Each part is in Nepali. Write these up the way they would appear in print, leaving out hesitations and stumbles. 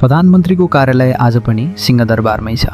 प्रधानमन्त्रीको कार्यालय आज पनि सिंहदरबारमै छ।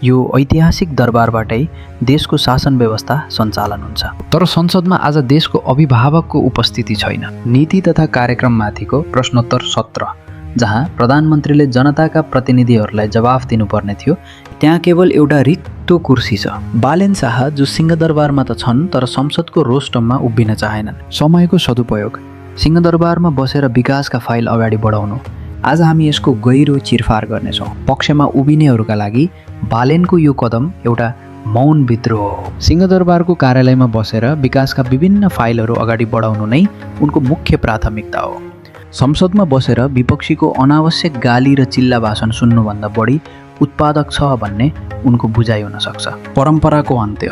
यो ऐतिहासिक दरबारबाटै देशको शासन व्यवस्था सञ्चालन हुन्छ। तर संसदमा आज देशको अभिभावकको उपस्थिति छैन। नीति तथा कार्यक्रममाथिको प्रश्नोत्तर सत्र जहाँ प्रधानमन्त्रीले जनताका प्रतिनिधिहरूलाई जवाफ दिनुपर्ने थियो, त्यहाँ केवल एउटा रित्तो कुर्सी छ। बालेन शाह जो सिंहदरबारमा त छन् तर संसदको रोस्टममा उभिन चाहेनन्। समयको सदुपयोग, सिंहदरबारमा बसेर विकासका फाइल अगाडि बढाउनु। आज हामी यसको गहिरो चिरफार गर्नेछौँ। पक्षमा उभिनेहरूका लागि बालेनको यो कदम एउटा मौन विद्रोह हो। सिंहदरबारको कार्यालयमा बसेर विकासका विभिन्न फाइलहरू अगाडि बढाउनु नै उनको मुख्य प्राथमिकता हो। संसदमा बसेर विपक्षीको अनावश्यक गाली र चिल्ला भाषण सुन्नुभन्दा बढी उत्पादक छ भन्ने उनको बुझाइ हुन सक्छ। परम्पराको अन्त्य,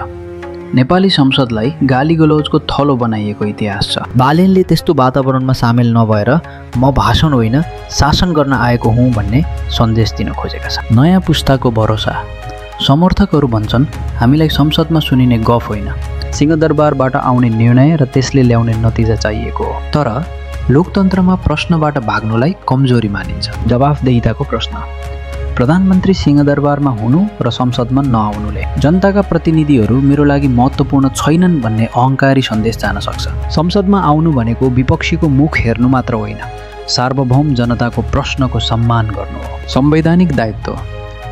नेपाली संसदलाई गाली गलौजको थलो बनाइएको इतिहास छ। बालेनले त्यस्तो वातावरणमा सामेल नभएर म भाषण होइन शासन गर्न आएको हुँ भन्ने सन्देश दिन खोजेका छन्। नयाँ पुस्ताको भरोसा, समर्थकहरू भन्छन् हामीलाई संसदमा सुनिने गफ होइन, सिंहदरबारबाट आउने निर्णय र त्यसले ल्याउने नतिजा चाहिएको हो। तर लोकतन्त्रमा प्रश्नबाट भाग्नुलाई कमजोरी मानिन्छ। जवाफदेहिताको प्रश्न, प्रधानमन्त्री सिंहदरबारमा हुनु र संसदमा नआउनुले जनताका प्रतिनिधिहरू मेरो लागि महत्त्वपूर्ण छैनन् भन्ने अहङ्कारी सन्देश जान सक्छ। संसदमा आउनु भनेको विपक्षीको मुख हेर्नु मात्र होइन, सार्वभौम जनताको प्रश्नको सम्मान गर्नु हो। संवैधानिक दायित्व,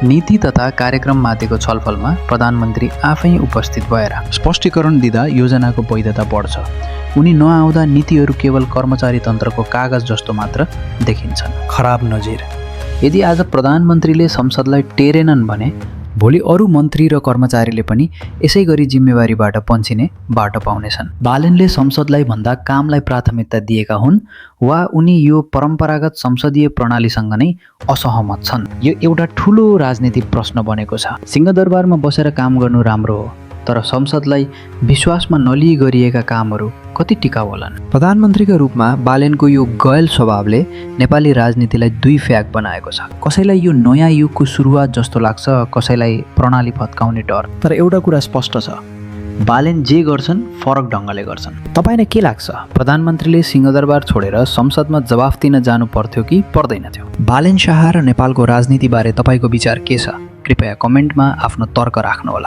नीति तथा कार्यक्रममाथिको छलफलमा प्रधानमन्त्री आफै उपस्थित भएर स्पष्टीकरण दिँदा योजनाको वैधता बढ्छ। उनी नआउँदा नीतिहरू केवल कर्मचारी तन्त्रको कागज जस्तो मात्र देखिन्छन्। खराब नजिर, यदि आज प्रधानमन्त्रीले संसदलाई टेरेनन् भने भोलि अरू मन्त्री र कर्मचारीले पनि यसै गरी जिम्मेवारीबाट पन्छिने बाटो पाउनेछन्। बालेनले संसदलाई भन्दा कामलाई प्राथमिकता दिएका हुन् वा उनी यो परम्परागत संसदीय प्रणालीसँग नै असहमत छन्? यो एउटा ठुलो राजनीतिक प्रश्न बनेको छ। सिंहदरबारमा बसेर काम गर्नु राम्रो हो, तर संसदलाई विश्वासमा नलिई गरिएका कामहरू कति टिकाउ होलान्? प्रधानमन्त्रीका रूपमा बालेनको यो गैल स्वभावले नेपाली राजनीतिलाई दुई फ्याक बनाएको छ। कसैलाई यो नयाँ युगको सुरुवात जस्तो लाग्छ, कसैलाई प्रणाली भत्काउने डर। तर एउटा कुरा स्पष्ट छ, बालेन जे गर्छन् फरक ढङ्गले गर्छन्। तपाईँलाई के लाग्छ, प्रधानमन्त्रीले सिंहदरबार छोडेर संसदमा जवाफ दिन जानु पर्थ्यो कि पर्दैन थियो? बालेन शाह र नेपालको राजनीतिबारे तपाईँको विचार के छ? कृपया कमेन्टमा आफ्नो तर्क राख्नुहोला।